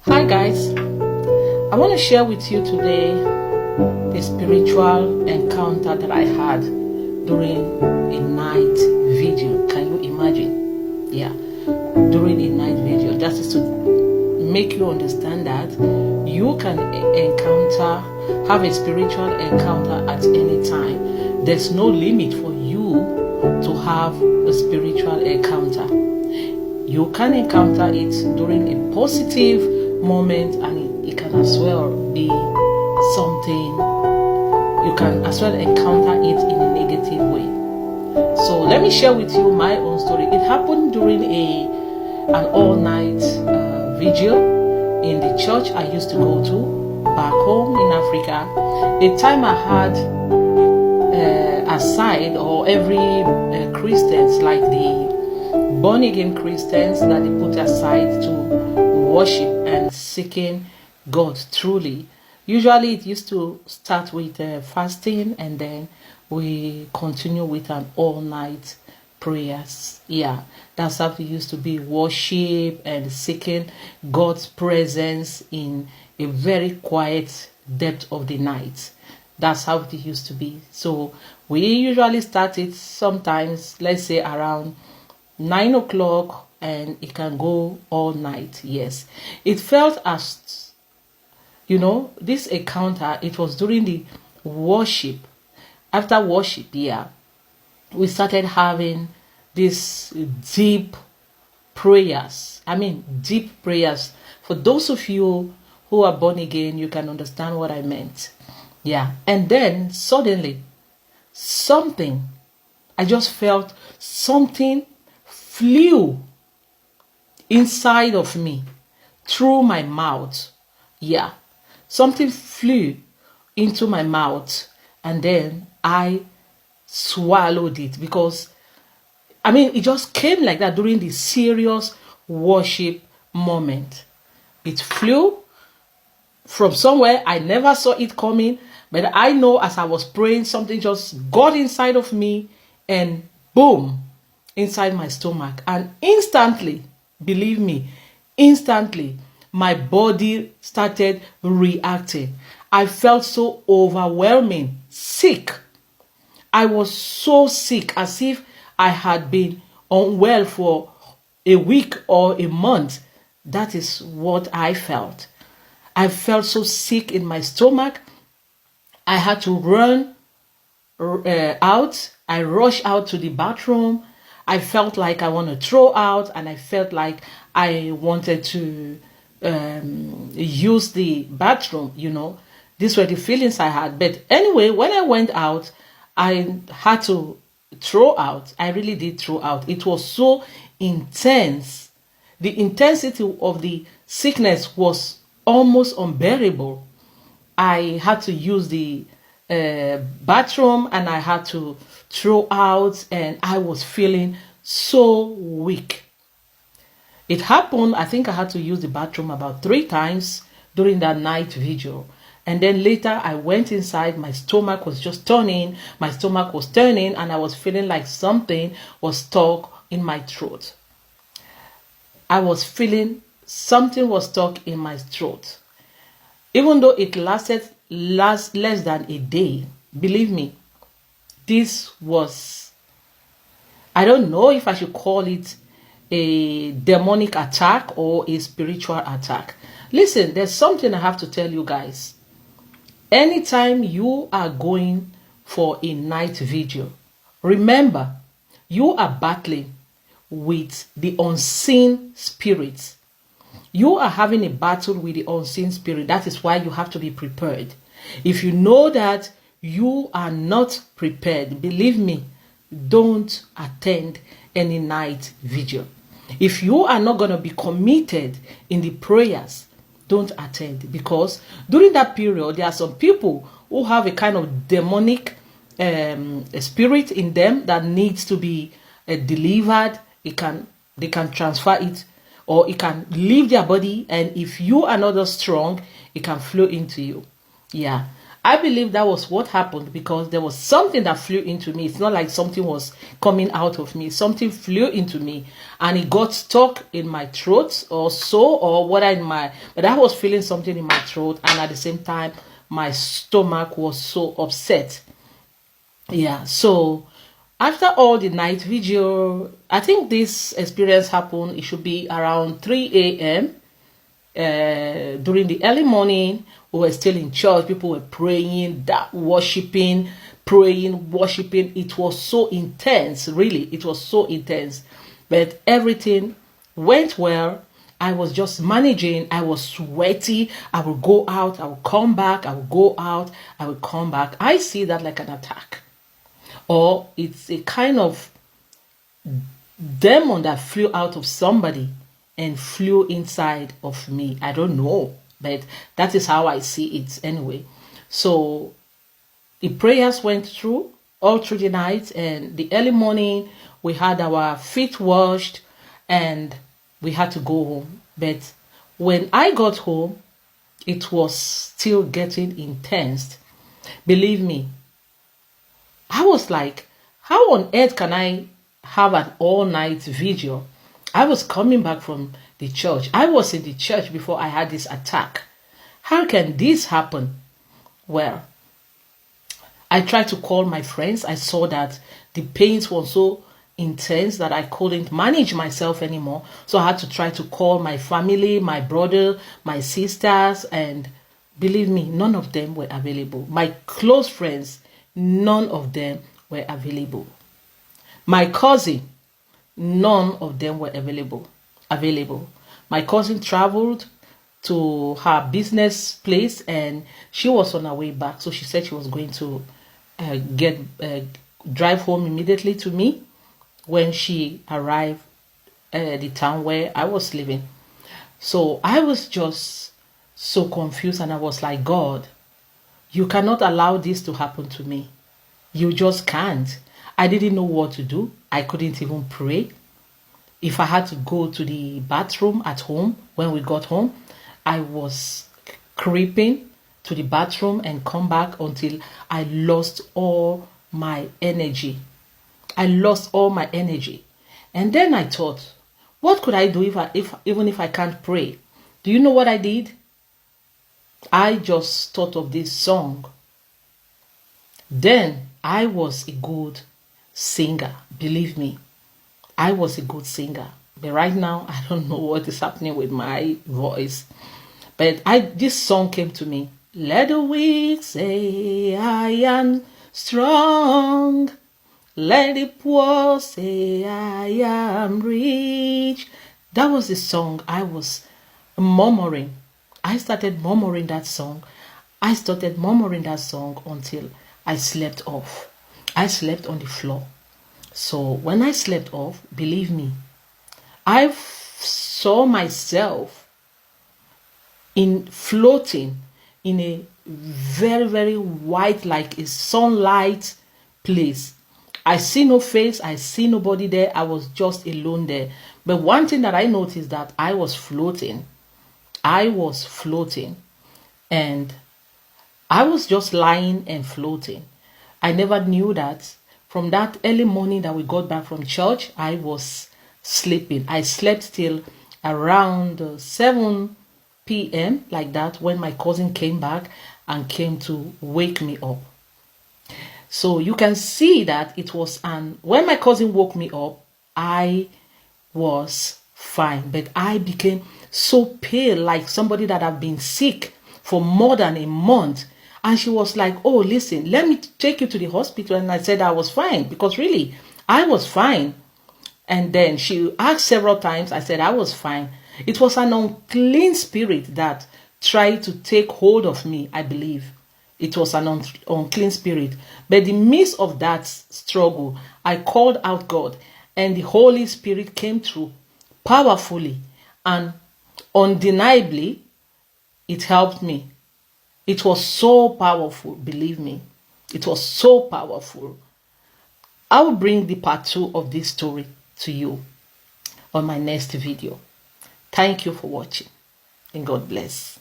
Hi guys, I want to share with you today the spiritual encounter that I had during a night vigil. Can you imagine? Yeah, during a night vigil. That is to make you understand that you can have a spiritual encounter at any time. There's no limit for you to have a spiritual encounter. You can encounter it during a positive moment, and it can as well be something you can as well encounter it in a negative way. So let me share with you my own story. It happened during an all-night vigil in the church I used to go to back home in Africa. A time I had aside, or every Christians, like the born again Christians, that they put aside to worship and seeking God truly. Usually it used to start with fasting, and then we continue with an all-night prayers. Yeah, that's how it used to be, worship and seeking God's presence in a very quiet depth of the night. That's how it used to be. So we usually start it sometimes, let's say around 9 o'clock, and it can go all night. Yes, it felt as, this encounter, it was during the worship. After worship, yeah, we started having these deep prayers. Deep prayers. For those of you who are born again, you can understand what I meant. Yeah, and then suddenly I just felt something flew inside of me through my mouth. Yeah, something flew into my mouth, and then I swallowed it, because it just came like that during the serious worship moment. It flew from somewhere. I never saw it coming, but I know as I was praying, something just got inside of me and boom, inside my stomach. And instantly, believe me, instantly, my body started reacting. I felt so overwhelming, sick. I was so sick, as if I had been unwell for a week or a month. That is what I felt. I felt so sick in my stomach. I had to run out. I rushed out to the bathroom. I felt like I want to throw out, and I felt like I wanted to use the bathroom, These were the feelings I had. But anyway, when I went out, I had to throw out. I really did throw out. It was so intense. The intensity of the sickness was almost unbearable. I had to use the bathroom, and I had to throw out, and I was feeling so weak. It happened, I think I had to use the bathroom about 3 times during that night vigil. And then later I went inside, my stomach was just turning, and I was feeling like something was stuck in my throat. I was feeling something was stuck in my throat. Even though it lasted less than a day, believe me, this was, I don't know if I should call it a demonic attack or a spiritual attack. Listen, there's something I have to tell you guys. Anytime you are going for a night vigil, remember, you are battling with the unseen spirits. You are having a battle with the unseen spirit. That is why you have to be prepared. If you know that you are not prepared, believe me, don't attend any night vigil. If you are not going to be committed in the prayers, don't attend, because during that period, there are some people who have a kind of demonic spirit in them that needs to be delivered. They can transfer it, or it can leave their body, and if you are not strong, it can flow into you. Yeah, I believe that was what happened because there was something that flew into me. It's not like something was coming out of me. Something flew into me and it got stuck in my throat or so, or what but I was feeling something in my throat, and at the same time, my stomach was so upset. Yeah, so after all the night vigil, I think this experience happened, it should be around 3 a.m. During the early morning. We were still in church. People were praying, worshiping, praying, worshiping. It was so intense, really. It was so intense. But everything went well. I was just managing. I was sweaty. I would go out. I would come back. I would go out. I would come back. I see that like an attack. Or it's a kind of demon that flew out of somebody and flew inside of me. I don't know, but that is how I see it anyway. So the prayers went through all through the night, and the early morning we had our feet washed and we had to go home. But when I got home, it was still getting intense. Believe me, I was like, how on earth can I have an all-night vigil? I was coming back from the church. I was in the church before I had this attack. How can this happen? Well, I tried to call my friends. I saw that the pains were so intense that I couldn't manage myself anymore. So I had to try to call my family, my brother, my sisters, and believe me, none of them were available. My close friends, none of them were available. My cousin, none of them were available. My cousin traveled to her business place and she was on her way back. So she said she was going to drive home immediately to me when she arrived at the town where I was living. So I was just so confused, and I was like, God, you cannot allow this to happen to me. You just can't. I didn't know what to do. I couldn't even pray. If I had to go to the bathroom at home, when we got home, I was creeping to the bathroom and come back until I lost all my energy. And then I thought, what could I do even if I can't pray? Do you know what I did? I just thought of this song. Then I was a good singer, believe me. I was a good singer. But right now, I don't know what is happening with my voice. But this song came to me. Let the weak say I am strong. Let the poor say I am rich. That was the song I was murmuring. I started murmuring that song. Until I slept off. I slept on the floor. So when I slept off, believe me, I saw myself floating in a very, very white, like a sunlight place. I see no face. I see nobody there. I was just alone there. But one thing that I noticed, that I was floating. And I was just lying and floating. I never knew that from that early morning that we got back from church, I was sleeping. I slept till around 7 p.m. like that, when my cousin came back and came to wake me up. So you can see that it was when my cousin woke me up, I was fine, but I became so pale, like somebody that had been sick for more than a month. And she was like, oh, listen, let me take you to the hospital. And I said I was fine, because really, I was fine. And then she asked several times. I said I was fine. It was an unclean spirit that tried to take hold of me, I believe. It was an unclean spirit. But in the midst of that struggle, I called out God, and the Holy Spirit came through powerfully and undeniably. It helped me. It was so powerful, believe me. It was so powerful. I will bring the part 2 of this story to you on my next video. Thank you for watching, and God bless.